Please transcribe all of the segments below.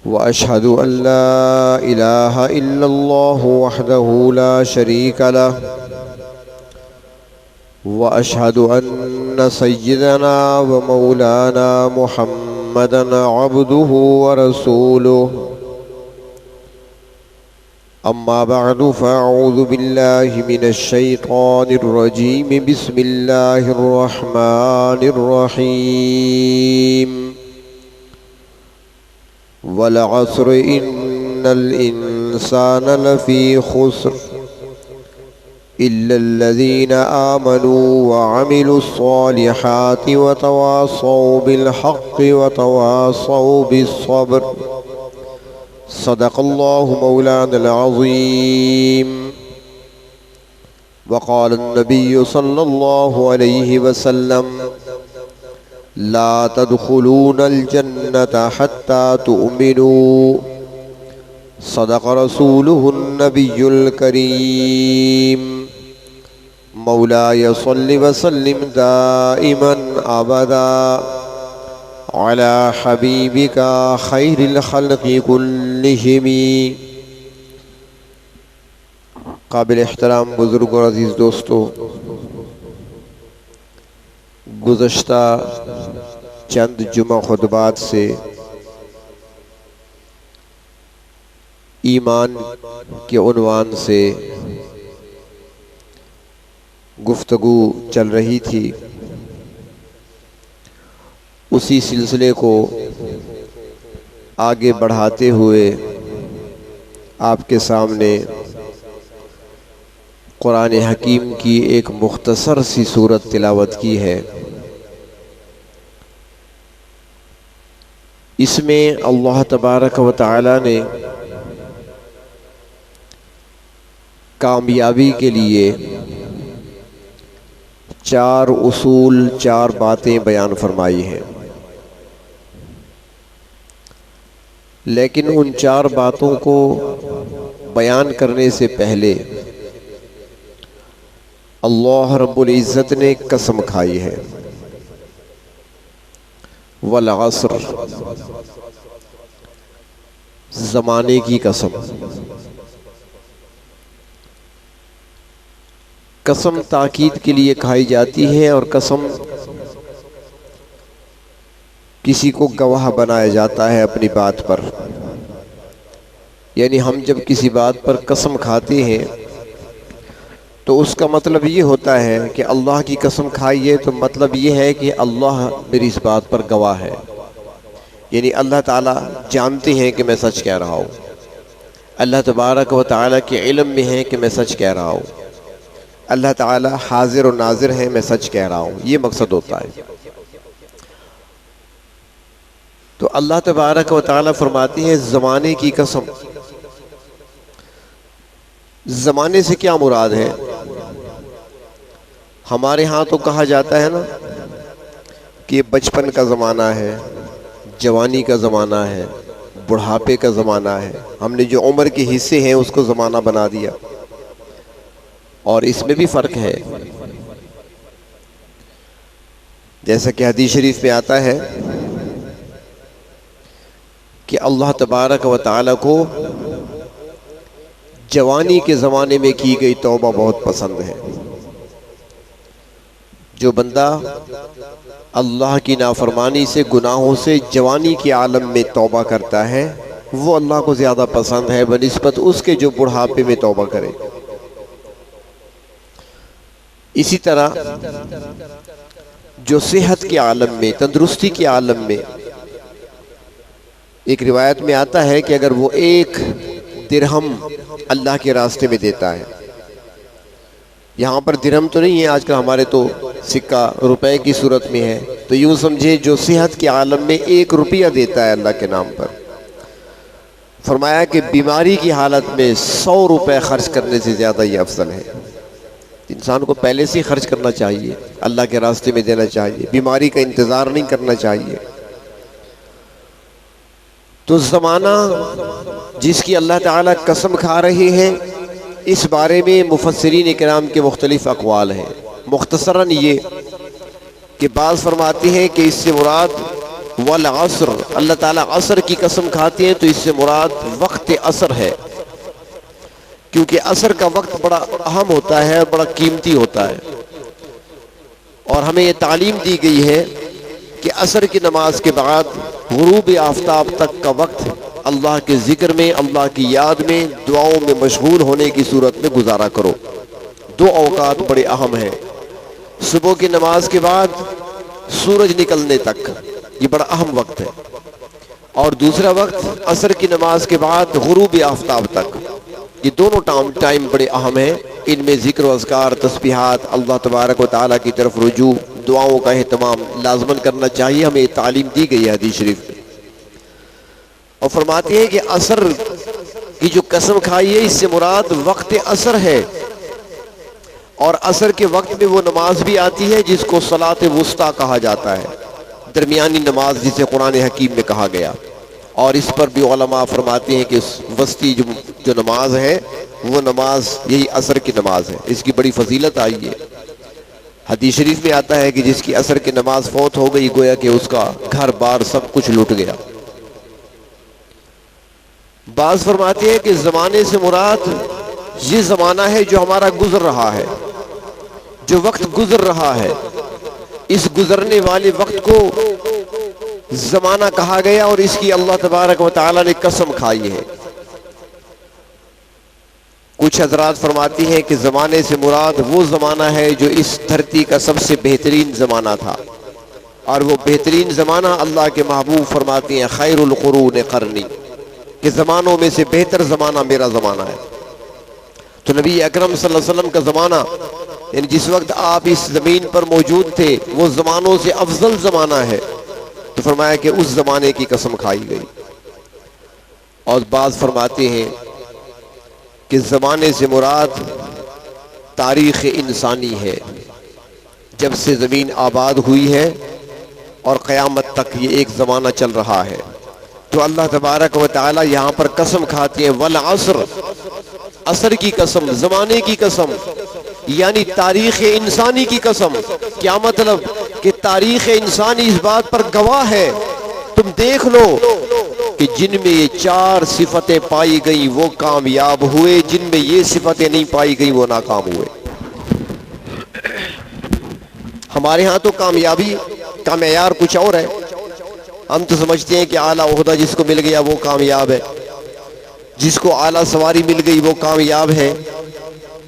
व अशहदु अल्ला इलाहा इल्लल्लाहु वहदहु ला शरीका लह व अशहदु अन्न सय्यदना व मौलाना मुहम्मदन अब्दुहु व रसूलुहु। अम्मा बअदु फ़अऊज़ु बिल्लाहि मिनश शैतानिर रजीम। बिस्मिल्लाहिर रहमानिर रहीम। वल अस्र इन्नल इंसाना लफ़ी खुस्र इल्लल्लज़ीना आमनू व अमिलुस्सॉलिहाति व तवासौ बिल हक़्क़ि व तवासौ बिस्सब्र। सदक़ल्लाहु मौलानल अज़ीम। वक़ाल नबिय्यु सल्लल्लाहु अलैहि वसल्लम ला तदख़ुलूनल जन्नता हत्ता तुअमिनू। सदक़ रसूलुहुन नबियुल करीम। मौलाय सल्लि व सल्लिम दाइमन अबदा अला हबीबिका खैरिल खल्क़ि कुल्लिहिमी। काबिल एहतराम बुज़ुर्ग और अज़ीज़ दोस्तों, गुज़श्ता चंद जुमा खुतबात से ईमान के उन्वान से गुफ्तगू चल रही थी। उसी सिलसिले को आगे बढ़ाते हुए आपके सामने कुरान हकीम की एक मुख्तसर सी सूरत तिलावत की है। इसमें अल्लाह तबारक व तआला ने कामयाबी के लिए चार उसूल, चार बातें बयान फरमाई हैं। लेकिन उन चार बातों को बयान करने से पहले अल्लाह रब्बुल इज़्ज़त ने कसम खाई है। वल अस्र, ज़माने की कसम। कसम ताकीद के लिए खाई जाती है और कसम किसी को गवाह बनाया जाता है अपनी बात पर। यानी हम जब किसी बात पर कसम खाते हैं तो उसका मतलब ये होता है कि अल्लाह की कसम खाई है, तो मतलब ये है कि अल्लाह मेरी इस बात पर गवाह है। यानी अल्लाह ताला जानते हैं कि मैं सच कह रहा हूँ। अल्लाह तबारक व तआला के इल्म में है कि मैं सच कह रहा हूँ। अल्लाह ताला हाजिर और नाजिर है, मैं सच कह रहा हूँ। ये मकसद होता है। तो अल्लाह तबारक व तआला फरमाती है ज़माने की कसम। ज़माने से क्या मुराद है? हमारे यहाँ तो कहा जाता है ना कि ये बचपन का ज़माना है, जवानी का ज़माना है, बुढ़ापे का ज़माना है। हमने जो उम्र के हिस्से हैं उसको ज़माना बना दिया। और इसमें भी फ़र्क है। जैसा कि हदीस शरीफ में आता है कि अल्लाह तबारक व तआला को जवानी के ज़माने में की गई तौबा बहुत पसंद है। जो बंदा अल्लाह की नाफरमानी से, गुनाहों से जवानी के आलम में तौबा करता है, वो अल्लाह को ज़्यादा पसंद है बनिस्बत उसके जो बुढ़ापे में तौबा करे। इसी तरह जो सेहत के आलम में, तंदुरुस्ती के आलम में, एक रिवायत में आता है कि अगर वो एक दिरहम अल्लाह के रास्ते में देता है, यहाँ पर दिरहम तो नहीं है, आजकल हमारे तो सिक्का रुपए की सूरत में है, तो यूँ समझे जो सेहत के आलम में 1 रुपया देता है अल्लाह के नाम पर, फरमाया कि बीमारी की हालत में 100 रुपए खर्च करने से ज़्यादा ये अफजल है। इंसान को पहले से ही खर्च करना चाहिए, अल्लाह के रास्ते में देना चाहिए, बीमारी का इंतज़ार नहीं करना चाहिए। तो ज़माना जिसकी अल्लाह ताला कसम खा रहे हैं, इस बारे में मुफस्सिरीन किराम के मुख्तलिफ अक़वाल हैं। मुख्तसरन ये कि बाज़ फरमाते हैं कि इससे मुराद वल असर, अल्लाह ताला असर की कसम खाते हैं तो इससे मुराद वक्त असर है, क्योंकि असर का वक्त बड़ा अहम होता है, बड़ा कीमती होता है। और हमें ये तालीम दी गई है कि असर की नमाज के बाद गुरूब आफ्ताब तक का वक्त अल्लाह के ज़िक्र में, अल्लाह की याद में, दुआओं में मशगूल होने की सूरत में गुजारा करो। दो औकात बड़े अहम हैं, सुबह की नमाज के बाद सूरज निकलने तक, ये बड़ा अहम वक्त है, और दूसरा वक्त असर की नमाज के बाद गुरूब आफ्ताब तक। ये दोनों टाइम बड़े अहम हैं। इनमें ज़िक्र व अज़कार, तस्बीहात, अल्लाह तबारक व तआला की तरफ रुजू, दुआओं का एहतमाम लाज़मन करना चाहिए। हमें तालीम दी गई है हदीस शरीफ में। और फरमाते हैं कि असर की जो कसम खाई है इससे मुराद वक्त असर है, और असर के वक्त में वो नमाज भी आती है जिसको सलात वुस्ता कहा जाता है, दरमियानी नमाज जिसे कुरान हकीम में कहा गया। और इस पर भी उलमा फरमाते हैं कि वस्ती जो नमाज है वो नमाज यही असर की नमाज है। इसकी बड़ी फजीलत आई है। हदीस शरीफ में आता है कि जिसकी असर की नमाज फौत हो गई, गोया कि उसका घर बार सब कुछ लुट गया। बाज फरमाते हैं कि जमाने से मुराद ये जमाना है जो हमारा गुजर रहा है, जो वक्त गुजर रहा है। इस गुजरने वाले वक्त को जमाना कहा गया और इसकी अल्लाह तबारक व तआला ने कसम खाई है। कुछ हजरात फरमाती हैं कि जमाने से मुराद वो जमाना है जो इस धरती का सबसे बेहतरीन जमाना था, और वो बेहतरीन जमाना अल्लाह के महबूब फरमाती हैं खैरुल कुरून क़र्नी, कि जमानों में से बेहतर जमाना मेरा जमाना है। तो नबी अकरम सल्लल्लाहु अलैहि वसल्लम का जमाना, यानी जिस वक्त आप इस जमीन पर मौजूद थे, वो जमानों से अफजल जमाना है। तो फरमाया कि उस जमाने की कसम खाई गई। और बात फरमाते हैं कि जमाने से मुराद तारीख इंसानी है, जब से जमीन आबाद हुई है और क़यामत तक ये एक ज़माना चल रहा है। तो अल्लाह तबारक व तआला यहाँ पर कसम खाते हैं वल असर, असर की कसम, ज़माने की कसम, यानी तारीख इंसानी की कसम। क्या मतलब कि तारीख इंसानी इस बात पर गवाह है, तुम देख लो कि जिनमें ये चार सिफतें पाई गई वो कामयाब हुए, जिनमें ये सिफतें नहीं पाई गई वो नाकाम हुए। हमारे यहाँ तो कामयाबी का मेयार कुछ और है। हम तो समझते हैं कि आला ओहदा जिसको मिल गया वो कामयाब है, जिसको आला सवारी मिल गई वो कामयाब है,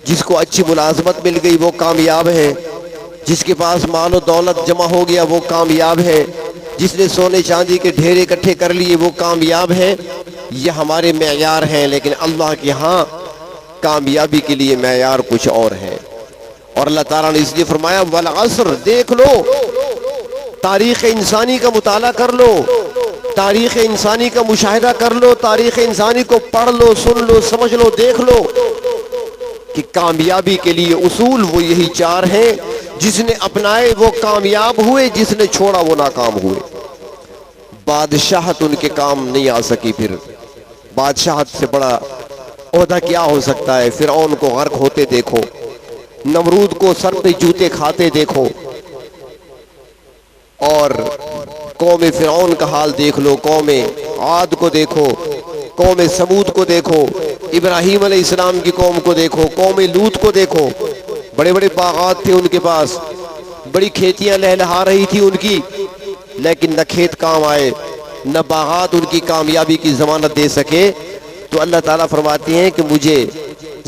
जिसको अच्छी मुलाजमत मिल गई वो कामयाब है, जिसके पास माल और दौलत जमा हो गया वो कामयाब है, जिसने सोने चांदी के ढेर इकट्ठे कर लिए वो कामयाब है। ये हमारे मेयार हैं, लेकिन अल्लाह के यहाँ कामयाबी के लिए मेयार कुछ और है। और अल्लाह ताला ने इसलिए फरमाया वल असर, देख लो, तारीख इंसानी का मुताला कर लो, तारीख इंसानी का मुशाहिदा कर लो, तारीख इंसानी को पढ़ लो, सुन लो, समझ लो, देख लो कि कामयाबी के लिए उसूल वो यही चार हैं। जिसने अपनाए वो कामयाब हुए, जिसने छोड़ा वो नाकाम हुए। बादशाहत उनके काम नहीं आ सकी। फिर बादशाहत से बड़ा ओहदा क्या हो सकता है। फिरौन को गर्क होते देखो, नमरूद को सर पे जूते खाते देखो, और कौम फिरौन का हाल देख लो, कौम आद को देखो, कौम समूद को देखो, इब्राहीम अलैहिस्सलाम की कौम को देखो, कौम लूत को देखो। बड़े बड़े बागात थे उनके पास, बड़ी खेतियां लहलहा रही थी उनकी, लेकिन न खेत काम आए, न बागात उनकी कामयाबी की जमानत दे सके। तो अल्लाह ताला फरमाते हैं कि मुझे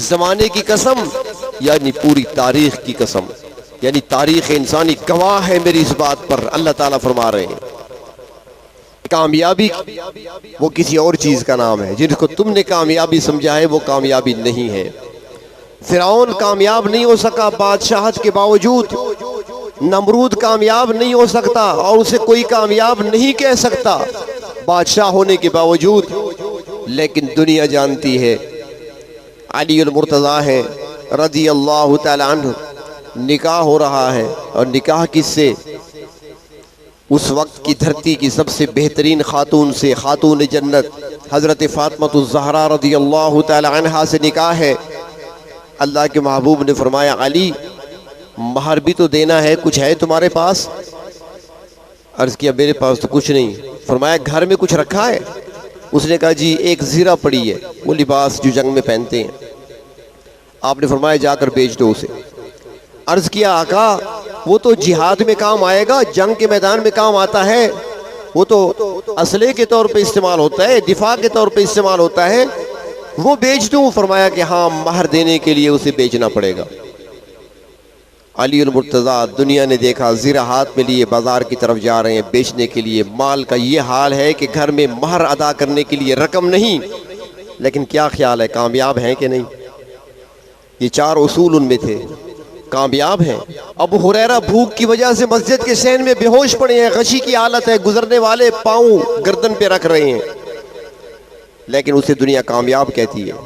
जमाने की कसम, यानी पूरी तारीख की कसम, यानी तारीख इंसानी गवाह है मेरी इस बात पर। अल्लाह ताला फरमा रहे हैं कामयाबी वो किसी और चीज का नाम है, जिसको तुमने कामयाबी समझा है वो कामयाबी नहीं है। फिरौन कामयाब नहीं हो सका बादशाहत के बावजूद, नमरूद कामयाब नहीं हो सकता और उसे कोई कामयाब नहीं कह सकता बादशाह होने के बावजूद। लेकिन दुनिया जानती है अली अल मुर्तज़ा है रज़ी अल्लाह तआला अन्हु, निकाह हो रहा है, और निकाह किससे? उस वक्त की धरती की सबसे बेहतरीन खातून से, खातून जन्नत हज़रत फ़ातिमा ज़हरा रज़ी अल्लाह तआला अन्हा से निकाह है। अल्लाह के महबूब ने फरमाया अली, महर भी तो देना है, कुछ है तुम्हारे पास? अर्ज़ किया मेरे पास तो कुछ नहीं। फरमाया घर में कुछ रखा है? उसने कहा जी एक ज़ीरा पड़ी है, वो लिबास जो जंग में पहनते हैं। आपने फरमाया जाकर बेच दो उसे। अर्ज़ किया आका वो तो जिहाद में काम आएगा, जंग के मैदान में काम आता है, वो तो असले के तौर पे इस्तेमाल होता है, दिफा के तौर पे इस्तेमाल होता है, वो बेच दूँ? फरमाया कि हाँ महर देने के लिए उसे बेचना पड़ेगा। अली उल मुर्तज़ा दुनिया ने देखा, ज़ीरा हाथ में लिए बाज़ार की तरफ जा रहे हैं बेचने के लिए। माल का ये हाल है कि घर में महर अदा करने के लिए रकम नहीं, लेकिन क्या ख्याल है कामयाब हैं कि नहीं? ये 4 उसूल उनमें थे, कामयाब हैं। अबू हुरैरा भूख की वजह से मस्जिद के सहन में बेहोश पड़े हैं, गशी की हालत है, गुजरने वाले पाँव गर्दन पे रख रहे हैं, लेकिन उसे दुनिया कामयाब कहती है।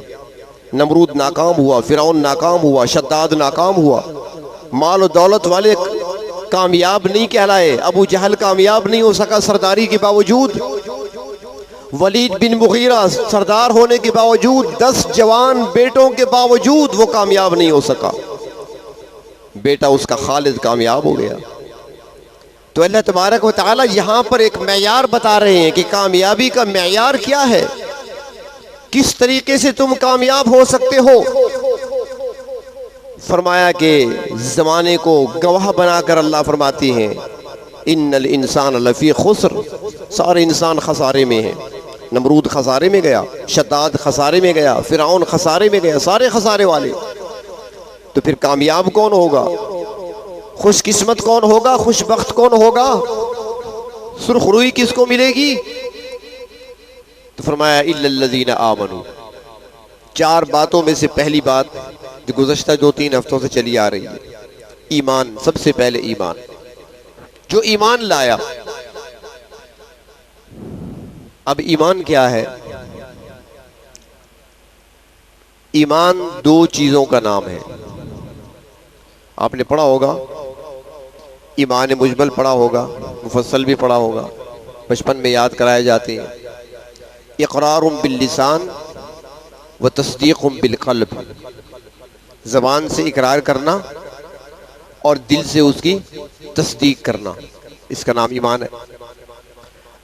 नमरूद नाकाम हुआ, फिरौन नाकाम हुआ, शद्दाद नाकाम हुआ, माल और दौलत वाले कामयाब नहीं कहलाए। अबू जहल कामयाब नहीं हो सका सरदारी के बावजूद। वलीद बिन मुगीरा सरदार होने के बावजूद, 10 जवान बेटों के बावजूद वो कामयाब नहीं हो सका। बेटा उसका खालिद कामयाब हो गया। तो अल्लाह तबारक व तआला यहाँ पर एक मेयार बता रहे हैं कि कामयाबी का मेयार क्या है, किस तरीके से तुम कामयाब हो सकते हो। फरमाया कि ज़माने को गवाह बनाकर अल्लाह फरमाती हैं इन्नल इंसान लफ़ी खुस्र, सारे इंसान खसारे में हैं। नमरूद खसारे में गया, शद्दाद खसारे में गया, फिरौन खसारे में गया, सारे खसारे वाले। तो फिर कामयाब कौन होगा, खुशकिस्मत कौन होगा, खुशबख्त कौन होगा, सुरखरुई किसको मिलेगी? तो फरमाया इल्लल्लज़ीना आमनू। 4 बातों में से पहली बात जो गुज़श्ता 2-3 हफ्तों से चली आ रही है, ईमान। सबसे पहले ईमान, जो ईमान लाया। अब ईमान क्या है? ईमान 2 चीज़ों का नाम है। आपने पढ़ा होगा, ईमान मुजमल पढ़ा होगा, मुफस्सल भी पढ़ा होगा, बचपन में याद कराए जाते हैं। इक़रारुम बिल लिसान व तस्दीक़ुम बिल क़ल्ब, ज़बान से इकरार करना और दिल से उसकी तस्दीक करना, इसका नाम ईमान है।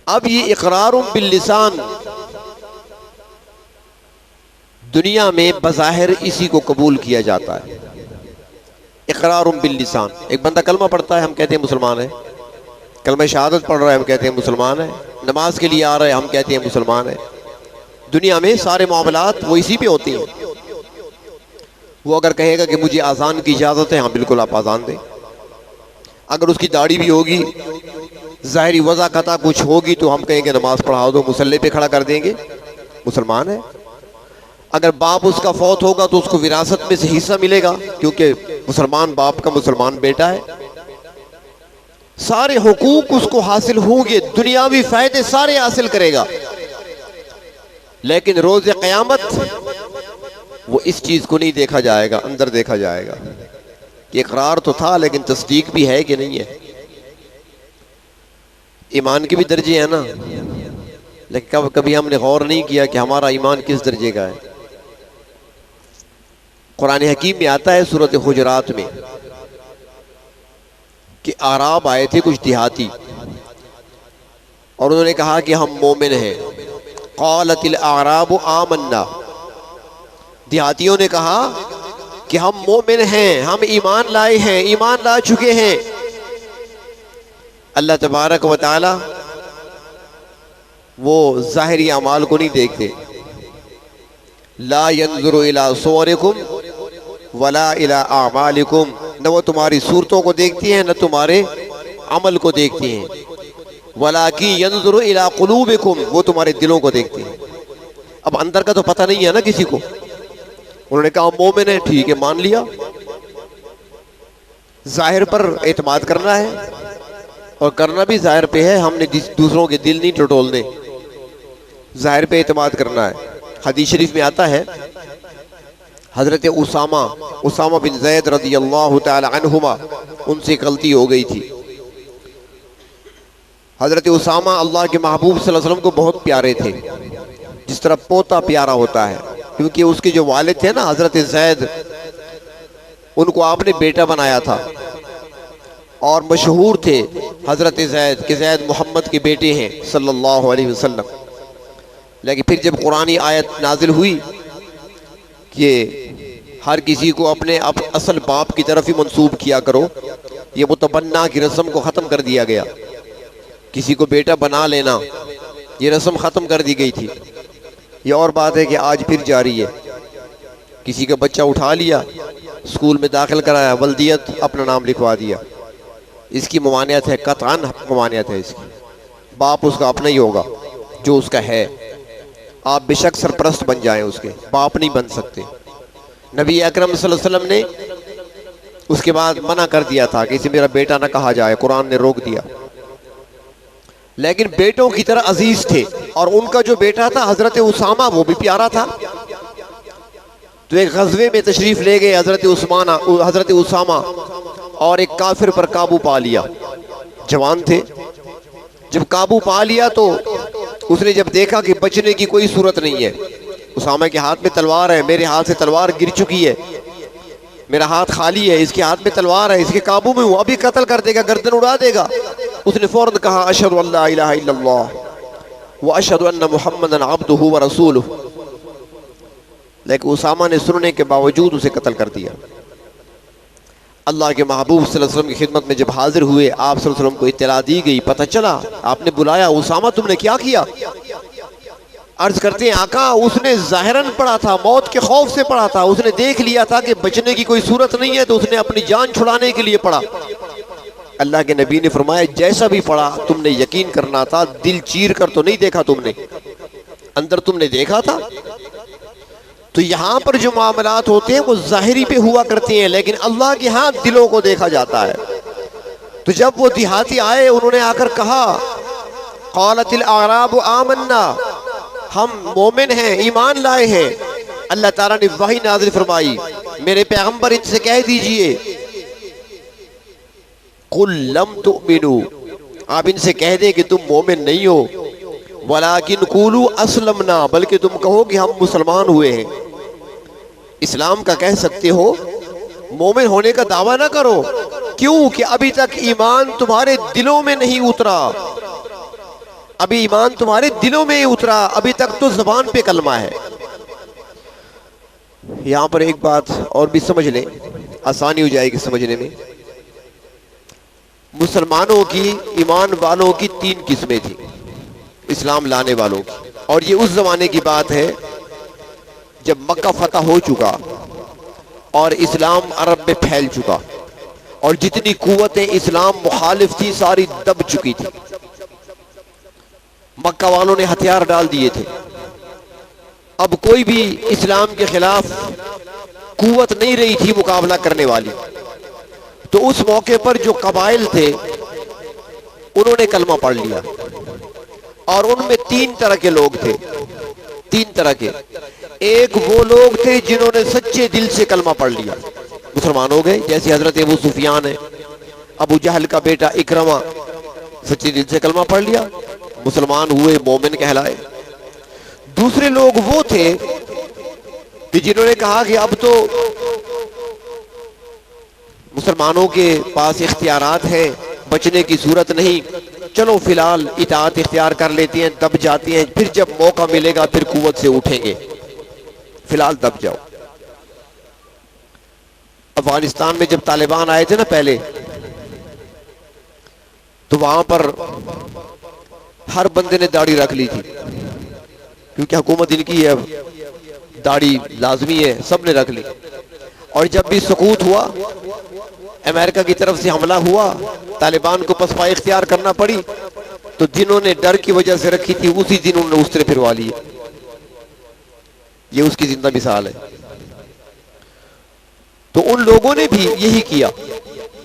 अब ये इक़रारुम बिल लिसान दुनिया में बज़ाहिर इसी को कबूल किया जाता है। इक़रारुम बिल लिसान, एक बंदा कलमा पढ़ता है, हम कहते हैं मुसलमान है। कलमा शहादत पढ़ रहा है, हम कहते हैं मुसलमान है। नमाज के लिए आ रहा है, हम कहते हैं मुसलमान है। दुनिया में सारे मामलात वो इसी पे होती हैं। वो अगर कहेगा कि मुझे आज़ान की इजाज़त है, हाँ बिल्कुल आप आज़ान दें। अगर उसकी दाढ़ी भी होगी, ज़ाहिरी वज़ा कता कुछ होगी, तो हम कहेंगे नमाज पढ़ा दो, मुसल्ले पे खड़ा कर देंगे, मुसलमान है। अगर बाप उसका फौत होगा तो उसको विरासत में से हिस्सा मिलेगा, क्योंकि मुसलमान बाप का मुसलमान बेटा है। सारे हुकूक उसको हासिल होंगे, दुनियावी फायदे सारे हासिल करेगा। लेकिन रोज़े क़यामत वो इस चीज़ को नहीं देखा जाएगा, अंदर देखा जाएगा कि इकरार तो था लेकिन तस्दीक भी है कि नहीं है। ईमान के भी दर्जे हैं ना, लेकिन कभी हमने गौर नहीं किया कि हमारा ईमान किस दर्जे का है। कुरान हकीम में आता है सूरत हुजरात में कि आराब आए थे कुछ देहाती, और उन्होंने कहा कि हम मोमिन हैं। क़ालतिल आराबु आमन्ना, देहातियों ने कहा कि हम मोमिन हैं, हम ईमान लाए हैं, ईमान ला चुके हैं। अल्लाह तबारक व तआला वो ज़ाहिरी अमाल को नहीं देखते। ला यंजुरु इला सुवरिकुम वला इला आमालिकुम, न वो तुम्हारी सूरतों को देखती हैं, न तुम्हारे अमल को देखती हैं। वलाकि यंजुरु इला कुलूबिकुम, वो तुम्हारे दिलों को देखती हैं। अब अंदर का तो पता नहीं है ना किसी को। उन्होंने कहा मोमिन है, ठीक है मान लिया। जाहिर पर एतमाद करना है, और करना भी जाहिर पे है, हमने दूसरों के दिल नहीं टटोलने, जाहिर पे एतमाद करना है। हदीस शरीफ में आता है हजरत उसामा बिन ज़ैद रज़ियल्लाहु तआला अन्हुमा, उनसे गलती हो गई थी। हजरत उसामा अल्लाह के महबूब सल्लल्लाहु अलैहि वसल्लम को बहुत प्यारे थे, जिस तरह पोता प्यारा होता है, क्योंकि उसके जो वालिद थे ना हजरत ज़ैद, उनको आपने बेटा बनाया था, और मशहूर थे हज़रत ज़ैद के ज़ैद मोहम्मद के बेटे हैं सल्लल्लाहु अलैहि वसल्लम। लेकिन फिर जब कुरानी आयत नाजिल हुई कि हर किसी को अपने असल बाप की तरफ ही मंसूब किया करो, ये मुतबन्ना की रस्म को ख़त्म कर दिया गया। किसी को बेटा बना लेना ये रस्म ख़त्म कर दी गई थी। ये और बात है कि आज फिर जारी है। किसी का बच्चा उठा लिया, स्कूल में दाखिल कराया, वल्दियत अपना नाम लिखवा दिया, इसकी ममानियत है, कतअन ममानियत है इसकी। बाप उसका अपना ही होगा जो उसका है। आप बेशक सरपरस्त बन जाएं, उसके बाप नहीं बन सकते। नबी अकरम सल्लल्लाहु अलैहि वसल्लम ने उसके बाद मना कर दिया था कि इसे मेरा बेटा ना कहा जाए, कुरान ने रोक दिया। लेकिन बेटों की तरह अजीज थे, और उनका जो बेटा था हजरत उसामा, वो भी प्यारा था। तो एक गज़वे में तशरीफ ले गए हजरत उसामा, और एक काफिर पर काबू पा लिया। जवान थे, जब काबू पा लिया तो उसने जब देखा कि बचने की कोई सूरत नहीं है, उसामा के हाथ में तलवार है, मेरे हाथ से तलवार गिर चुकी है, मेरा हाथ खाली है, इसके हाथ में तलवार है, इसके काबू में हूँ, अभी कत्ल कर देगा, गर्दन उड़ा देगा। उसने फौरन कहा अशहदु अल्ला इलाहा इल्लल्लाह व अशहदु अन्ना मुहम्मदन अब्दुहु व रसूलुहु। लेकिन उसामा ने सुनने के बावजूद उसे कत्ल कर दिया। अल्लाह के महबूब सल्लल्लाहु अलैहि वसल्लम की खिदमत में जब हाजिर हुए, आप सल्लल्लाहु अलैहि वसल्लम को इत्तला दी गई, पता चला, आपने बुलाया, उसामा तुमने क्या किया? अर्ज करते हैं आका, उसने जाहिरन पढ़ा था, मौत के खौफ से पढ़ा था, उसने देख लिया था कि बचने की कोई सूरत नहीं है, तो उसने अपनी जान छुड़ाने के लिए पढ़ा। अल्लाह के नबी ने फरमाया, जैसा भी पढ़ा तुमने यकीन करना था, दिल चीर कर तो नहीं देखा तुमने, अंदर तुमने देखा था। तो यहाँ पर जो मामलात होते हैं वो ज़ाहिरी पे हुआ करते हैं, लेकिन अल्लाह के यहाँ दिलों को देखा जाता है। तो जब वो देहाती आए, उन्होंने आकर कहा, क़ालतिल आराबु आमन्ना, हम मोमिन हैं, ईमान लाए हैं। अल्लाह ताला ने वही नाज़िल फरमाई, मेरे पैगंबर इनसे कह दीजिए, कुल लम तुमिनु, आप इनसे कह दे कि तुम मोमिन नहीं हो, वलाकिन कुलू असलमना, बल्कि तुम कहो कि हम मुसलमान हुए हैं। इस्लाम का कह सकते हो, मोमिन होने का दावा ना करो। क्यों? कि अभी तक ईमान तुम्हारे दिलों में नहीं उतरा, अभी ईमान तुम्हारे दिलों में ही उतरा, अभी तक तो ज़बान पे कलमा है। यहां पर एक बात और भी समझ लें, आसानी हो जाएगी समझने में। मुसलमानों की, ईमान वालों की 3 किस्में थी, इस्लाम लाने वालों की। और ये उस जमाने की बात है जब मक्का फतह हो चुका और इस्लाम अरब में फैल चुका, और जितनी कुव्वतें इस्लाम मुखालिफ थी सारी दब चुकी थी। मक्का वालों ने हथियार डाल दिए थे, अब कोई भी इस्लाम के खिलाफ कुव्वत नहीं रही थी मुकाबला करने वाली। तो उस मौके पर जो कबाइल थे उन्होंने कलमा पढ़ लिया, और उनमें 3 तरह के लोग थे, 3 तरह के। एक वो लोग थे जिन्होंने सच्चे दिल से कलमा पढ़ लिया, मुसलमान हो गए, जैसे हजरत अबू सुफियान है, अबू जहल का बेटा इकरमा, सच्चे दिल से कलमा पढ़ लिया, मुसलमान हुए, मोमिन कहलाए। दूसरे लोग वो थे कि जिन्होंने कहा कि अब तो मुसलमानों के पास इख्तियारात है, बचने की सूरत नहीं, चलो फिलहाल इताअत इख्तियार कर लेते हैं, दब जाते हैं, फिर जब मौका मिलेगा फिर कुव्वत से उठेंगे, फिलहाल दब जाओ। अफगानिस्तान में जब तालिबान आए थे ना पहले, तो वहां पर हर बंदे ने दाढ़ी रख ली थी, क्योंकि हुकूमत इनकी है, दाढ़ी लाजमी है, सब ने रख ली। और जब भी सुकूत हुआ, अमेरिका की तरफ से हमला हुआ, तालिबान को पसपा इख्तियार करना पड़ी, तो जिन्होंने डर की वजह से रखी थी उसी दिन उन्होंने उस्तरे फिरवा लिए। ये उसकी जिंदा मिसाल है। तो उन लोगों ने भी यही किया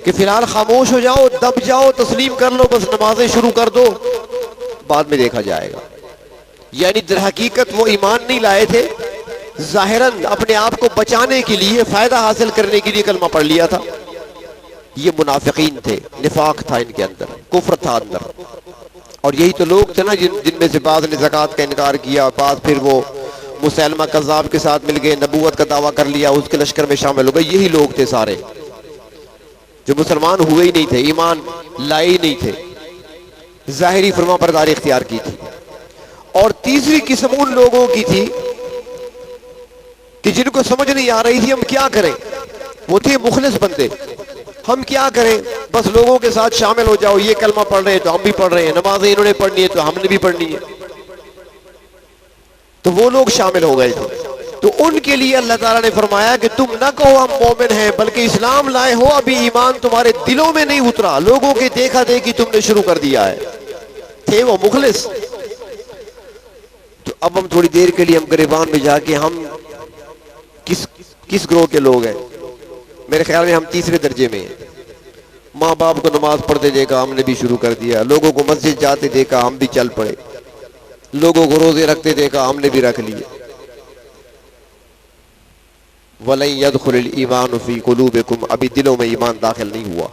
कि फिलहाल खामोश हो जाओ, दब जाओ, तस्लीम कर लो, बस नमाजें शुरू कर दो, बाद में देखा जाएगा। यानी दर हकीकत वो ईमान नहीं लाए थे, जाहिरन अपने आप को बचाने के लिए, फायदा हासिल करने के लिए कलमा पढ़ लिया था। ये मुनाफिकीन थे, निफाक था इनके अंदर, कुफ्र था अंदर। और यही तो लोग थे ना जिनमें से बाद ने ज़कात का इनकार किया, बाद फिर वो मुसैलमा कज़्ज़ाब के साथ मिल गए, नबूवत का दावा कर लिया, उसके लश्कर में शामिल हो गए। यही लोग थे सारे जो मुसलमान हुए ही नहीं थे, ईमान लाए ही नहीं थे, ज़ाहिरी फरमाबरदारी इख्तियार की थी। और तीसरी किस्म उन लोगों की थी कि जिनको समझ नहीं आ रही थी हम क्या करें। वो थे मुखलिस बंदे, हम क्या करें, बस लोगों के साथ शामिल हो जाओ, ये कलमा पढ़ रहे हैं तो हम भी पढ़ रहे हैं, नमाज़ें इन्होंने पढ़नी है तो हमने भी पढ़नी है। तो वो लोग शामिल हो गए थे। तो उनके लिए अल्लाह ताला ने फरमाया कि तुम ना कहो हम मोमिन हैं, बल्कि इस्लाम लाए हो, अभी ईमान तुम्हारे दिलों में नहीं उतरा, लोगों के देखा देखी तुमने शुरू कर दिया है। थे वो मुखलिस। तो अब हम थोड़ी देर के लिए हम गिरबान में जाके हम किस ग्रोह के लोग हैं। मेरे ख्याल में हम तीसरे दर्जे में हैं। माँ बाप को नमाज पढ़ते देखा, हमने भी शुरू कर दिया। लोगों को मस्जिद जाते देखा, हम भी चल पड़े। लोगों को रोजे रखते देखा, हमने भी रख लिए। वलन यदखुल ईमान फी कुलूबिकुम, अभी दिलों में ईमान दाखिल नहीं हुआ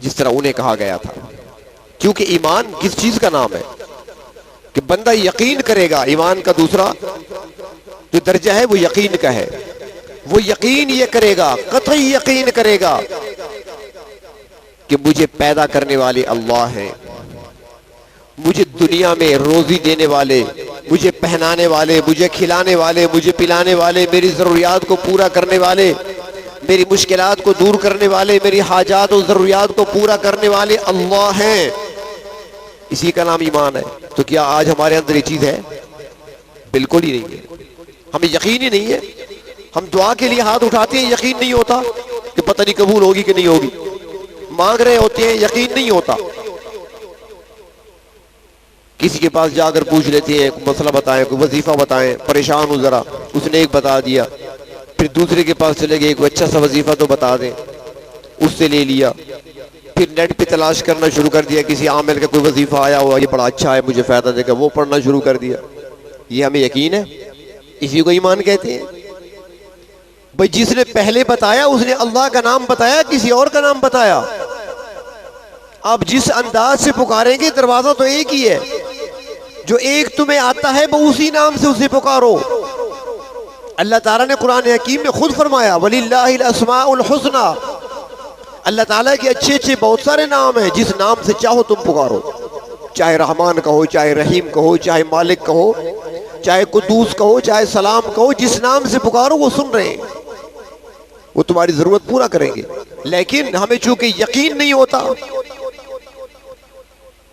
जिस तरह उन्हें कहा गया था। क्योंकि ईमान किस चीज का नाम है कि बंदा यकीन करेगा। ईमान का दूसरा जो दर्जा है वो यकीन का है। वो यकीन ये करेगा, कतई यकीन करेगा कि मुझे पैदा करने वाले अल्लाह हैं, मुझे दुनिया में रोजी देने वाले, मुझे पहनाने वाले, मुझे खिलाने वाले, मुझे पिलाने वाले, मेरी ज़रूरियात को पूरा करने वाले, मेरी मुश्किलात को दूर करने वाले, मेरी हाजात और ज़रूरियात को पूरा करने वाले अल्लाह हैं। इसी का नाम ईमान है। तो क्या आज हमारे अंदर ये चीज़ है? बिल्कुल ही नहीं है। हमें यकीन ही नहीं है। हम दुआ के लिए हाथ उठाते हैं, यकीन नहीं होता कि पता नहीं कबूल होगी कि नहीं होगी। मांग रहे होते हैं, यकीन नहीं होता। किसी के पास जाकर पूछ लेते हैं, कोई मसला बताएं, कोई वजीफा बताएं, परेशान हूं जरा, उसने एक बता दिया। फिर दूसरे के पास चले गए, कोई अच्छा सा वजीफा तो बता दें, उससे ले लिया। फिर नेट पे तलाश करना शुरू कर दिया, किसी आमिल का कोई वजीफा आया हुआ, ये बड़ा अच्छा है, मुझे फायदा देगा, वो पढ़ना शुरू कर दिया। ये हमें यकीन है? इसी को ईमान कहते हैं। भाई जिसने पहले बताया उसने अल्लाह का नाम बताया, किसी और का नाम बताया। आप जिस अंदाज से पुकारेंगे, दरवाजा तो एक ही है। जो एक तुम्हें आता है वो उसी नाम से उसे पुकारो। अल्लाह ताला ने कुरान हकीम में खुद फरमाया, वलिल्लाहिल अस्माउल हुस्ना, अल्लाह ताला के अच्छे अच्छे बहुत सारे नाम हैं, जिस नाम से चाहो तुम पुकारो। चाहे रहमान कहो, चाहे रहीम कहो, चाहे मालिक कहो, चाहे कुद्दूस कहो, चाहे सलाम कहो, जिस नाम से पुकारो वो सुन रहे हैं, वो तुम्हारी जरूरत पूरा करेंगे। लेकिन हमें चूंकि यकीन नहीं होता,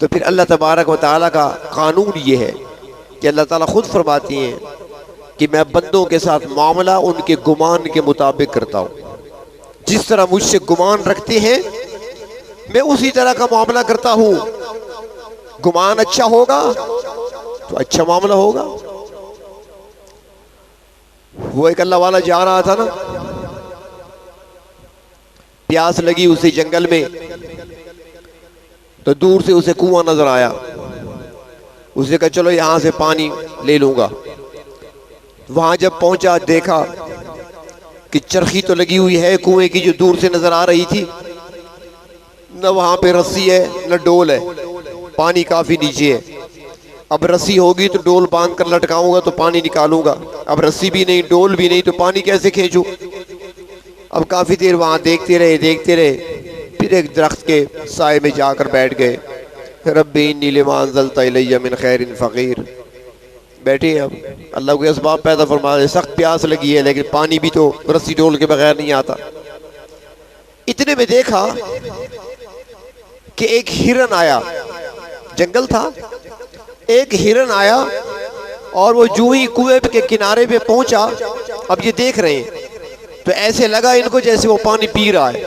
तो फिर अल्लाह तबारक व तआला का कानून ये है कि अल्लाह ताला खुद फरमाती हैं कि मैं बंदों के साथ मामला उनके गुमान के मुताबिक करता हूँ। जिस तरह मुझसे गुमान रखते हैं, मैं उसी तरह का मामला करता हूँ। गुमान अच्छा होगा तो अच्छा मामला होगा। वो एक अल्लाह वाला जा रहा था ना, प्यास लगी उसे जंगल में, तो दूर से उसे कुआं नजर आया। उसे कहा चलो यहां से पानी ले लूंगा। वहां जब पहुंचा, देखा कि चरखी तो लगी हुई है कुएं की, जो दूर से नजर आ रही थी। न वहां पे रस्सी है न डोल है, पानी काफी नीचे है। अब रस्सी होगी तो डोल बांध कर लटकाऊंगा तो पानी निकालूंगा। अब रस्सी भी नहीं, डोल भी नहीं, तो पानी कैसे खींचूं? अब काफी देर वहां देखते रहे। फिर एक दरख्त के साए में जाकर बैठ गए। रब्बी इन्नी लिमा अंज़लता इलैया मिन खैरिन फ़क़ीर। बैठे हैं, अब अल्लाह के असबाब पैदा फरमा रहे। सख्त प्यास लगी है, लेकिन पानी भी तो रस्सी डोल के बगैर नहीं आता। इतने में देखा कि एक हिरन आया, जंगल था, एक हिरन आया और वो जूं ही कुएं के किनारे पे पहुंचा। अब ये देख रहे हैं तो ऐसे लगा इनको जैसे वो पानी पी रहा है।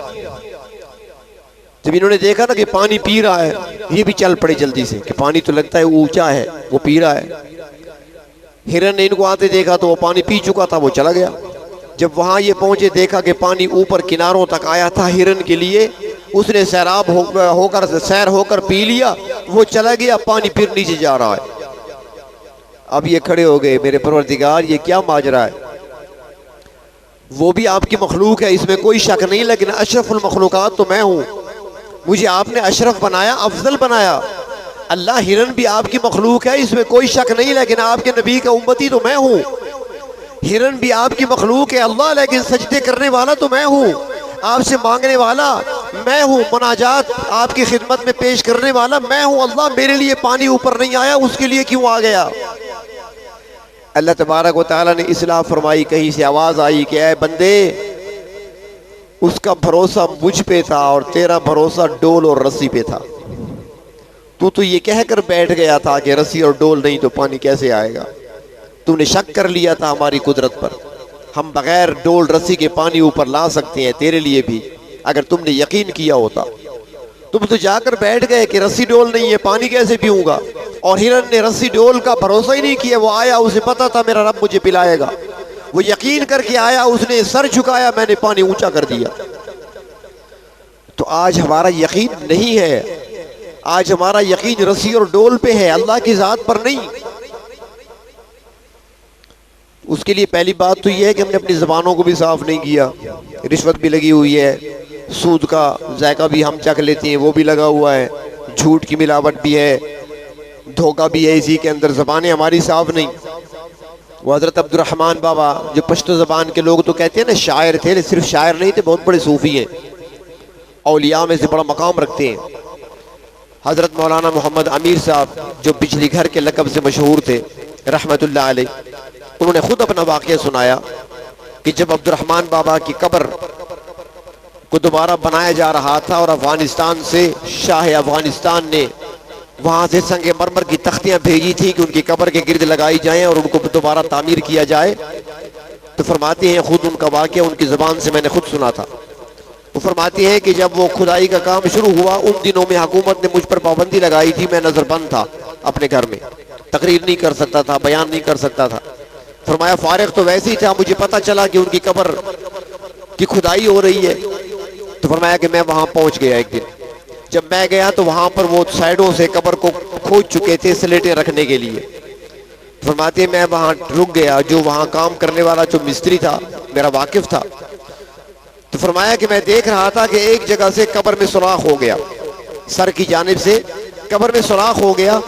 जब इन्होंने देखा ना कि पानी पी रहा है, ये भी चल पड़े जल्दी से कि पानी तो लगता है ऊंचा है, वो पी रहा है। हिरन ने इनको आते देखा तो वो पानी पी चुका था, वो चला गया। जब वहां ये पहुंचे, देखा कि पानी ऊपर किनारों तक आया था हिरन के लिए। उसने सैराब सैर होकर पी लिया, वो चला गया, पानी फिर नीचे जा रहा है। अब ये खड़े हो गए, मेरे परवरदिगार ये क्या माजरा है? वो भी आपकी मखलूक है, इसमें कोई शक नहीं, लेकिन अशरफुल मखलूकात तो मैं हूँ। मुझे आपने अशरफ बनाया, अफजल बनाया। अल्लाह हिरन भी आपकी मखलूक है, इसमें कोई शक नहीं, लेकिन आपके नबी का उम्मती तो मैं हूँ। हिरन भी आपकी मखलूक है अल्लाह, लेकिन सजदे करने वाला तो मैं हूँ। आपसे मांगने वाला मैं हूँ, मुनाजात आपकी खिदमत में पेश करने वाला मैं हूँ। अल्लाह मेरे लिए पानी ऊपर नहीं आया, उसके लिए क्यों आ गया? अल्लाह तबारक व तआला ने इस्लाह फरमाई, कहीं से आवाज़ आई कि ऐ बंदे, उसका भरोसा मुझ पे था और तेरा भरोसा डोल और रस्सी पे था। तू तो ये कहकर बैठ गया था कि रस्सी और डोल नहीं तो पानी कैसे आएगा। तूने शक कर लिया था हमारी कुदरत पर। हम बगैर डोल रस्सी के पानी ऊपर ला सकते हैं तेरे लिए भी, अगर तुमने यकीन किया होता। तुम तो जाकर बैठ गए कि रस्सी डोल नहीं है, पानी कैसे पीऊंगा। और हिरन ने रस्सी डोल का भरोसा ही नहीं किया। वो आया, उसे पता था मेरा रब मुझे पिलाएगा। वो यकीन करके आया, उसने सर झुकाया, मैंने पानी ऊंचा कर दिया। तो आज हमारा यकीन नहीं है, आज हमारा यकीन रस्सी और डोल पे है, अल्लाह की जात पर नहीं। उसके लिए पहली बात तो यह है कि हमने अपनी ज़बानों को भी साफ नहीं किया। रिश्वत भी लगी हुई है, सूद का जायका भी हम चख लेते हैं, वो भी लगा हुआ है, झूठ की मिलावट भी है, धोखा भी है इसी के अंदर। ज़बानें हमारी साफ नहीं। वो हज़रत अब्दुर्रहमान बाबा जो पश्तो ज़बान के लोग तो कहते हैं ना शायर थे, सिर्फ शायर नहीं थे, बहुत बड़े सूफ़ी हैं, औलिया में से बड़ा मकाम रखते हैं। हज़रत मौलाना मोहम्मद अमीर साहब जो बिजली घर के लक़ब से मशहूर थे रहमतुल्लाह अलैह, उन्होंने खुद अपना वाक़या सुनाया कि जब अब्दुर्रहमान बाबा की कब्र को दोबारा बनाया जा रहा था और अफ़गानिस्तान से शाह अफ़गानिस्तान ने वहाँ से संगे मरमर की तख्तियाँ भेजी थी कि उनकी कब्र के गिर्द लगाई जाएँ और उनको दोबारा तामीर किया जाए, तो फरमाते हैं खुद उनका वाक़या उनकी ज़बान से मैंने खुद सुना था। वो फरमाती है कि जब वो खुदाई का काम शुरू हुआ, उन दिनों में हुकूमत ने मुझ पर पाबंदी लगाई थी, मैं नज़रबंद था अपने घर में, तकरीर नहीं कर सकता था, बयान नहीं कर सकता था। फरमाया फारिग तो वैसे ही था, मुझे पता चला कि उनकी कब्र की खुदाई हो रही है, तो फरमाया कि मैं वहाँ पहुँच गया। एक दिन जब मैं गया तो वहाँ पर वो साइडों से कब्र को खोद चुके थे स्लेटें रखने के लिए। फरमाते मैं वहाँ रुक गया, जो वहाँ काम करने वाला जो मिस्त्री था मेरा वाकिफ था, तो फरमाया कि मैं देख रहा था कि एक जगह से कब्र में सुराख हो गया, सर की जानिब से कब्र में सुराख हो गया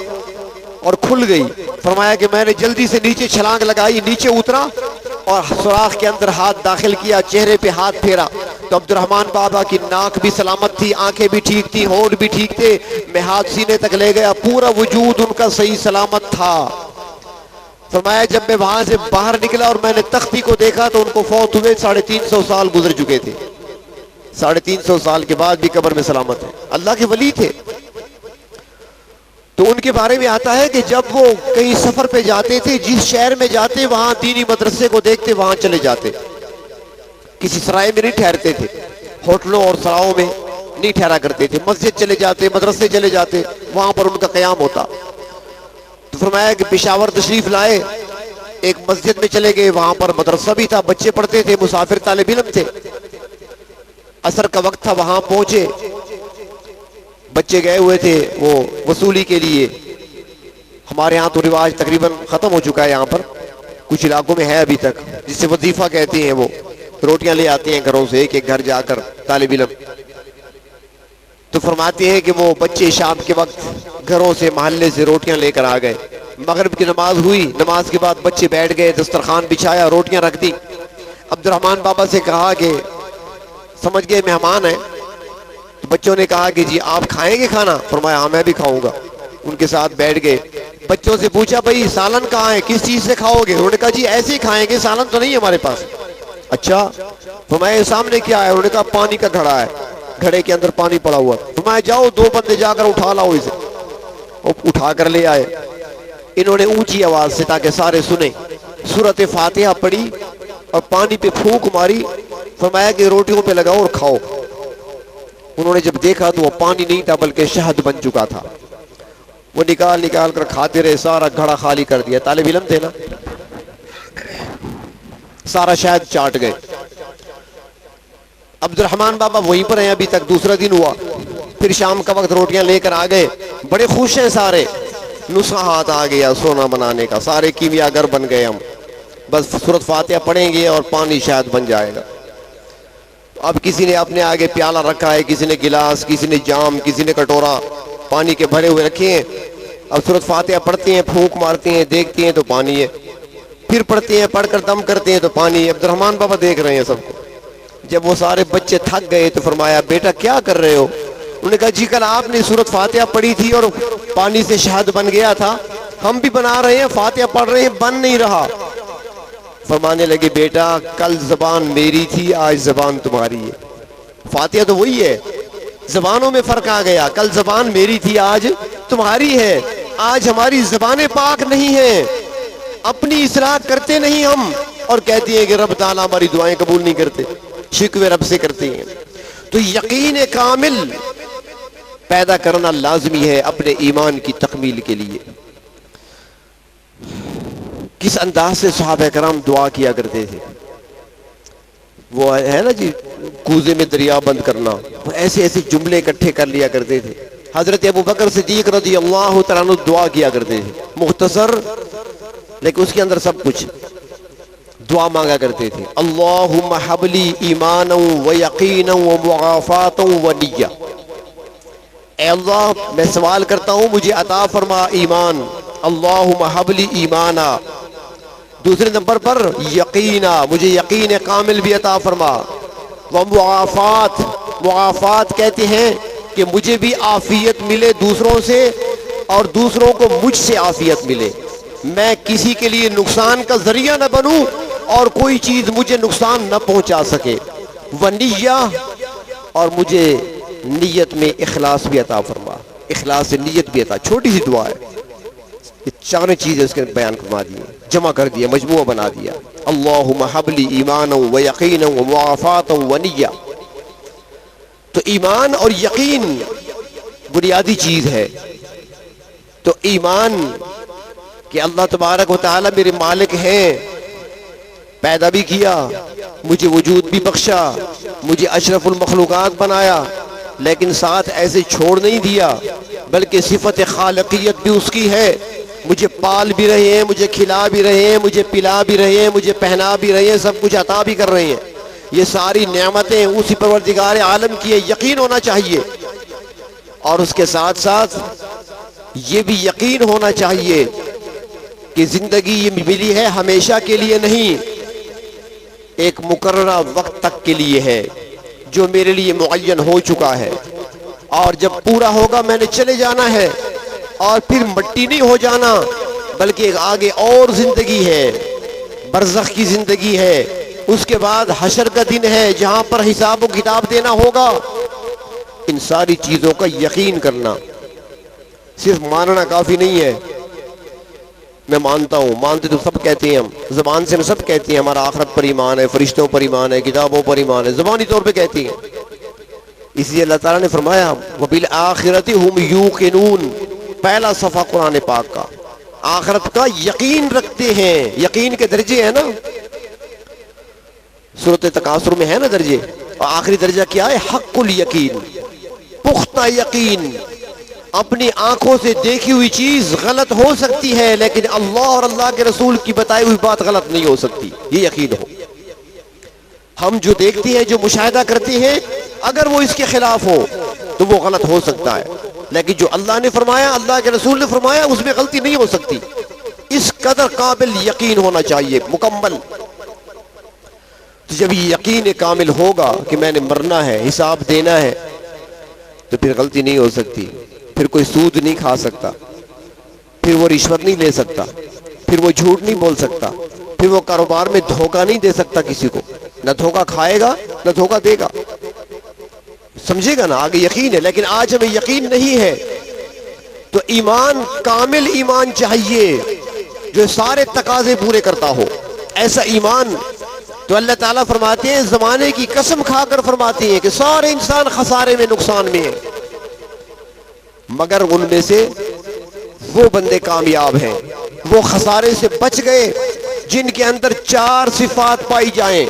और खुल गई। फरमाया कि मैंने जल्दी से नीचे छलांग लगाई, नीचे उतरा और सुराख के अंदर हाथ दाखिल किया, चेहरे पे हाथ फेरा तो अब्दुर्रहमान बाबा की नाक भी सलामत थी, आंखें भी ठीक थी, होंठ भी ठीक थे। मैं हाथ सीने तक ले गया, पूरा वजूद उनका सही सलामत था। फरमाया जब मैं वहां से बाहर निकला और मैंने तख्ती को देखा तो उनको फौत हुए 350 साल गुजर चुके थे। 350 साल के बाद भी कब्र में सलामत है, अल्लाह के वली थे। तो उनके बारे में आता है कि जब वो कहीं सफर पे जाते थे, जिस शहर में जाते वहां दीनी मदरसे को देखते वहां चले जाते, किसी सराय में नहीं ठहरते थे, होटलों और सरायों में नहीं ठहरा करते थे, मस्जिद चले जाते, मदरसे चले जाते, वहां पर उनका क़याम होता। तो फरमाया कि पेशावर तशरीफ लाए, एक मस्जिद में चले गए, वहां पर मदरसा भी था, बच्चे पढ़ते थे, मुसाफिर तालिब इल्म थे। असर का वक्त था, वहां पहुंचे, बच्चे गए हुए थे वो वसूली के लिए। हमारे यहाँ तो रिवाज तकरीबन ख़त्म हो चुका है, यहाँ पर कुछ इलाकों में है अभी तक, जिससे वजीफा कहते हैं। वो रोटियां ले आते हैं घरों से, एक एक घर जाकर तालिब इल्म। तो फरमाते हैं कि वो बच्चे शाम के वक्त घरों से मोहल्ले से रोटियां लेकर आ गए। मगरिब की नमाज हुई, नमाज के बाद बच्चे बैठ गए, दस्तरखान बिछाया, रोटियां रख दी। अब्दुर्रहमान बाबा से कहा कि समझ गए मेहमान है, तो बच्चों ने कहा कि जी आप खाएंगे खाना? फरमाया हाँ मैं भी खाऊंगा। उनके साथ बैठ गए, बच्चों से पूछा भाई सालन कहाँ है, किस चीज से खाओगे? उन्होंने कहा जी ऐसे ही खाएंगे, सालन तो नहीं है हमारे पास। अच्छा, फरमाया सामने क्या है? उन्होंने कहा पानी का घड़ा है, घड़े के अंदर पानी पड़ा हुआ। फरमाया जाओ 2 बंदे जाकर उठा लाओ इसे। उठा कर ले आए। इन्होंने ऊंची आवाज से, ताकि सारे सुने, सूरत फातिहा पढ़ी और पानी पे फूंक मारी। फरमाया कि रोटियों पे लगाओ और खाओ। उन्होंने जब देखा तो वो पानी नहीं था बल्कि शहद बन चुका था। वो निकाल निकाल कर खाते रहे, सारा घड़ा खाली कर दिया। तालिब इल्म थे ना, सारा शहद चाट गए। अब्दुर्रहमान बाबा वहीं पर हैं अभी तक। दूसरा दिन हुआ, फिर शाम का वक्त रोटियां लेकर आ गए, बड़े खुश हैं सारे। नुस्खा हाथ आ गया सोना बनाने का, सारे कीमियागर बन गए। हम बस सूरत फातिहा पढ़ेंगे और पानी शायद बन जाएगा। अब किसी ने अपने आगे प्याला रखा है, किसी ने गिलास, किसी ने जाम, किसी ने कटोरा पानी के भरे हुए रखे हैं। अब सूरत फातिहा पढ़ते हैं, फूंक मारते हैं, देखते हैं तो पानी है, फिर पढ़ते हैं, पढ़कर दम करते हैं तो पानी है। अब्दुर्रहमान बाबा देख रहे हैं सबको। जब वो सारे बच्चे थक गए तो फरमाया बेटा क्या कर रहे हो? उन्होंने कहा जी कल आपने सूरत फातिहा पढ़ी थी और पानी से शहद बन गया था, हम भी बना रहे हैं, फातिहा पढ़ रहे हैं, बन नहीं रहा। फरमाने लगे बेटा कल जबान मेरी थी, आज जबान तुम्हारी है। फातिहा तो वही है, जबानों में फर्क आ गया। कल जबान मेरी थी, आज तुम्हारी है। आज हमारी जबानें पाक नहीं है, अपनी इसलाह करते नहीं हम, और कहती है कि रब ताला हमारी दुआएं कबूल नहीं करते, शिकवे रब से करते हैं। तो यकीन कामिल पैदा करना लाजमी है अपने ईमान की तकमील के लिए। किस अंदाज से सहाबा करम दुआ किया करते थे, वो है ना जी कूजे में दरिया बंद करना, वो ऐसे ऐसे जुमले इकट्ठे कर लिया करते थे। हजरत अबू बकर सिद्दीक रज़ी अल्लाह तआला अन्हु दुआ किया करते थे, मुख्तसर लेकिन उसके अंदर सब कुछ। दुआ मांगा करते थे, अल्लाहुम्मा हबली ईमानन व यकीनन व मुआफ़ातन व निय्या। ऐ अल्लाह मैं सवाल करता हूँ मुझे अता फरमा ईमान, अल्लाहुम्मा हबली ईमाना। दूसरे नंबर पर यकीना, मुझे यकीन कामिल भी अता फरमा। व मुआफ़ात, मुआफ़ात कहते हैं कि मुझे भी आफियत मिले दूसरों से और दूसरों को मुझसे आफियत मिले, मैं किसी के लिए नुकसान का जरिया न बनूं और कोई चीज मुझे नुकसान न पहुंचा सके। वनिया, और मुझे नियत में इखलास भी अता फरमा, इखलास से नियत भी अता। छोटी सी दुआ है, ये चार चीजें उसके बयान फरमा दी, जमा कर दिया, मजमुआ बना दिया। अल्लाहुम्मा हबली ईमानन व यकीनन व मुआफ़ातन व निय्या। तो ईमान और यकीन बुनियादी चीज है। तो ईमान कि अल्लाह तबारक व तआला मेरे मालिक हैं, पैदा भी किया, मुझे वजूद भी बख्शा, मुझे अशरफुल मखलूकात बनाया, लेकिन साथ ऐसे छोड़ नहीं दिया, बल्कि सिफत खालिकियत भी उसकी है। मुझे पाल भी रहे हैं, मुझे खिला भी रहे हैं, मुझे पिला भी रहे हैं, मुझे पहना भी रहे हैं, सब कुछ अता भी कर रहे हैं। ये सारी नेमतें उसी परवरदिगार आलम की है, यकीन होना चाहिए। और उसके साथ साथ ये भी यकीन होना चाहिए कि जिंदगी ये मिली है हमेशा के लिए नहीं, एक मुकर्ररा वक्त तक के लिए है, जो मेरे लिए मुअय्यन हो चुका है। और जब पूरा होगा मैंने चले जाना है, और फिर मिट्टी नहीं हो जाना, बल्कि एक आगे और जिंदगी है, बरज़ख की जिंदगी है। उसके बाद हशर का दिन है, जहां पर हिसाब व किताब देना होगा। इन सारी चीजों का यकीन करना, सिर्फ मानना काफी नहीं है। मैं मानता हूँ, मानते तो सब कहते हैं, हम जबान से हम सब कहते हैं हमारा आखिरत पर ईमान है, फरिश्तों पर ईमान है, किताबों पर ईमान है, जबानी तौर पे कहती हैं। इसलिए अल्लाह ताला ने फरमाया वबिल आखिरति हुम यूकिनून, पहला सफ़ा कुरान पाक का, आखिरत का यकीन रखते हैं। यकीन के दर्जे है ना, सूरत तकासुर में है ना दर्जे, और आखिरी दर्जा क्या है? हक्कुल यकीन, पुख्ता यकीन। अपनी आंखों से देखी हुई चीज गलत हो सकती है, लेकिन अल्लाह और अल्लाह के रसूल की बताई हुई बात गलत नहीं हो सकती, ये यकीन हो। हम जो देखते हैं, जो मुशाहिदा करते हैं, अगर वो इसके खिलाफ हो तो वो गलत हो सकता है, लेकिन जो अल्लाह ने फरमाया, अल्लाह के रसूल ने फरमाया, उसमें गलती नहीं हो सकती। इस कदर काबिल यकीन होना चाहिए, मुकम्मल। तो जब ये यकीन कामिल होगा कि मैंने मरना है, हिसाब देना है, तो फिर गलती नहीं हो सकती, फिर कोई सूद नहीं खा सकता, फिर वो रिश्वत नहीं ले सकता, फिर वो झूठ नहीं बोल सकता, फिर वो कारोबार में धोखा नहीं दे सकता किसी को, न धोखा खाएगा न धोखा देगा, समझेगा ना, आगे यकीन है। लेकिन आज हमें यकीन नहीं है, तो ईमान कामिल ईमान चाहिए जो सारे तकाजे पूरे करता हो, ऐसा ईमान। तो अल्लाह ताला फरमाते हैं, जमाने की कसम खाकर फरमाते हैं कि सारे इंसान खसारे में, नुकसान में है, मगर उनमें से वो बंदे कामयाब हैं, वो खसारे से बच गए जिनके अंदर चार सिफात पाई जाएं,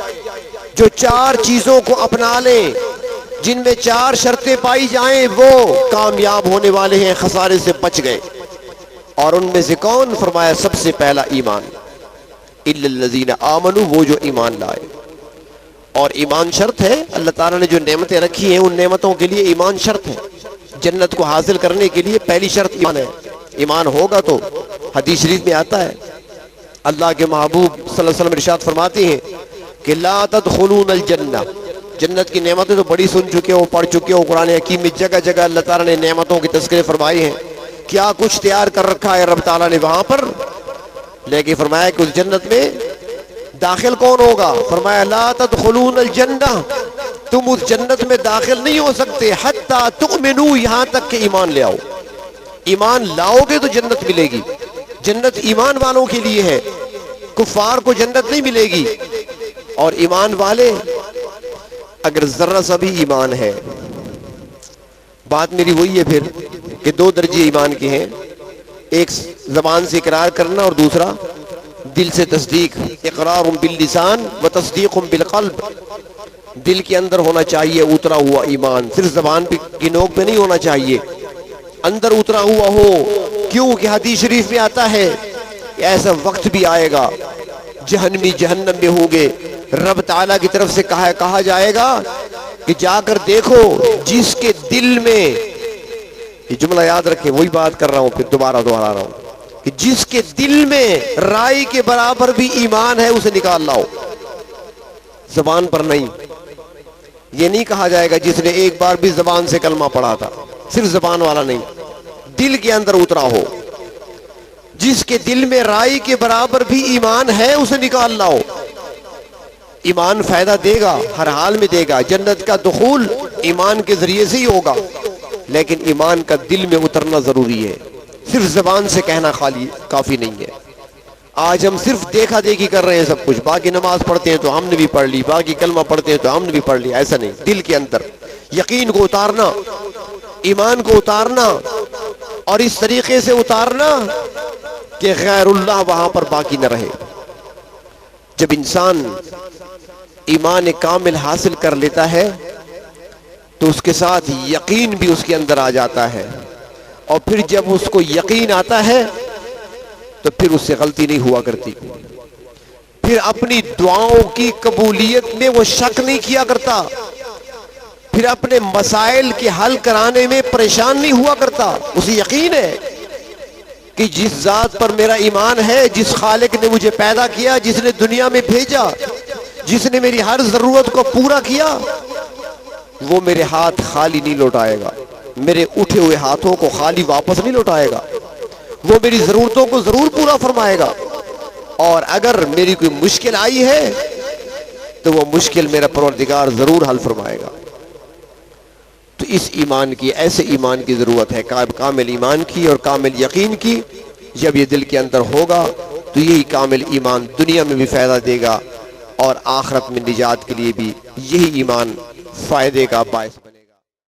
जो चार चीजों को अपना लें, जिनमें चार शर्तें पाई जाएं, वो कामयाब होने वाले हैं, खसारे से बच गए। और उनमें से कौन? फरमाया सबसे पहला ईमान, इल्लल्लज़ीना आमनू, वो जो ईमान लाए। और ईमान शर्त है, अल्लाह ताला ने जो नेमतें रखी हैं उन नेमतों के लिए ईमान शर्त है। जन्नत को हासिल करने के लिए पहली शर्त ईमान है। ईमान होगा तो, हदीस शरीफ में आता है, अल्लाह के महबूब सल्लल्लाहु अलैहि वसल्लम इरशाद फरमाते हैं कि ला तदखुलूनल जन्नह, जन्नत की नेमतें तो बड़ी सुन चुके हो, पढ़ चुके हो, कुरान हकीम में जगह जगह अल्लाह ताला ने नेमतों के तज़किरे फरमाए हैं। क्या कुछ तैयार कर रखा है रब ताला ने वहां पर, लेकिन फरमाया कि उस जन्नत में दाखिल कौन होगा? फरमाया ला तदखुलूनल जन्नह, तुम उस जन्नत में दाखिल नहीं हो सकते हत्ता तुमिनू, यहां तक के ईमान ले आओ। ईमान लाओगे तो जन्नत मिलेगी। जन्नत ईमान वालों के लिए है, कुफार को जन्नत नहीं मिलेगी। और ईमान वाले अगर जर्रा सा भी ईमान है, बात मेरी वही है फिर कि दो दर्जे ईमान के हैं, एक जबान से इकरार करना और दूसरा दिल से तस्दीक। इकरार बिल लिसान व तस्दीक बिल क़ल्ब, दिल के अंदर होना चाहिए उतरा हुआ ईमान, सिर्फ जबान की नोक पे नहीं होना चाहिए, अंदर उतरा हुआ हो। क्यों कि हदीस शरीफ में आता है ऐसा वक्त भी आएगा जहन्नमी जहन्नम में होंगे, रब ताला की तरफ से कहा जाएगा कि जाकर देखो जिसके दिल में, ये जुमला याद रखें, वही बात कर रहा हूं फिर दोबारा दोहरा रहा हूं कि जिसके दिल में राई के बराबर भी ईमान है उसे निकाल लाओ, जबान पर नहीं। ये नहीं कहा जाएगा जिसने एक बार भी जबान से कलमा पढ़ा था, सिर्फ जबान वाला नहीं, दिल के अंदर उतरा हो। जिसके दिल में राई के बराबर भी ईमान है उसे निकाल लाओ। ईमान फायदा देगा, हर हाल में देगा। जन्नत का दुखूल ईमान के जरिए से ही होगा, लेकिन ईमान का दिल में उतरना जरूरी है। सिर्फ जबान से कहना खाली काफी नहीं है। आज हम सिर्फ देखा देखी कर रहे हैं सब कुछ, बाकी नमाज पढ़ते हैं तो हमने भी पढ़ ली, बाकी कलमा पढ़ते हैं तो हमने भी पढ़ लिया, ऐसा नहीं। दिल के अंदर यकीन को उतारना, ईमान को उतारना, और इस तरीके से उतारना कि गैरुल्लाह वहां पर बाकी न रहे। जब इंसान ईमान कामिल हासिल कर लेता है तो उसके साथ यकीन भी उसके अंदर आ जाता है, और फिर जब उसको यकीन आता है तो फिर उससे गलती नहीं हुआ करती। फिर अपनी दुआओं की कबूलियत में वो शक नहीं किया करता, फिर अपने मसाइल के हल कराने में परेशान नहीं हुआ करता। उसे यकीन है कि जिस जात पर मेरा ईमान है, जिस खालिक ने मुझे पैदा किया, जिसने दुनिया में भेजा, जिसने मेरी हर जरूरत को पूरा किया, वो मेरे हाथ खाली नहीं लौटाएगा, मेरे उठे हुए हाथों को खाली वापस नहीं लौटाएगा। वो मेरी जरूरतों को जरूर पूरा फरमाएगा, और अगर मेरी कोई मुश्किल आई है तो वो मुश्किल मेरा परवरदिगार जरूर हल फरमाएगा। तो इस ईमान की, ऐसे ईमान की जरूरत है, कामिल ईमान की और कामिल यकीन की। जब ये दिल के अंदर होगा तो यही कामिल ईमान दुनिया में भी फायदा देगा और आखिरत में निजात के लिए भी यही ईमान फायदे का बायस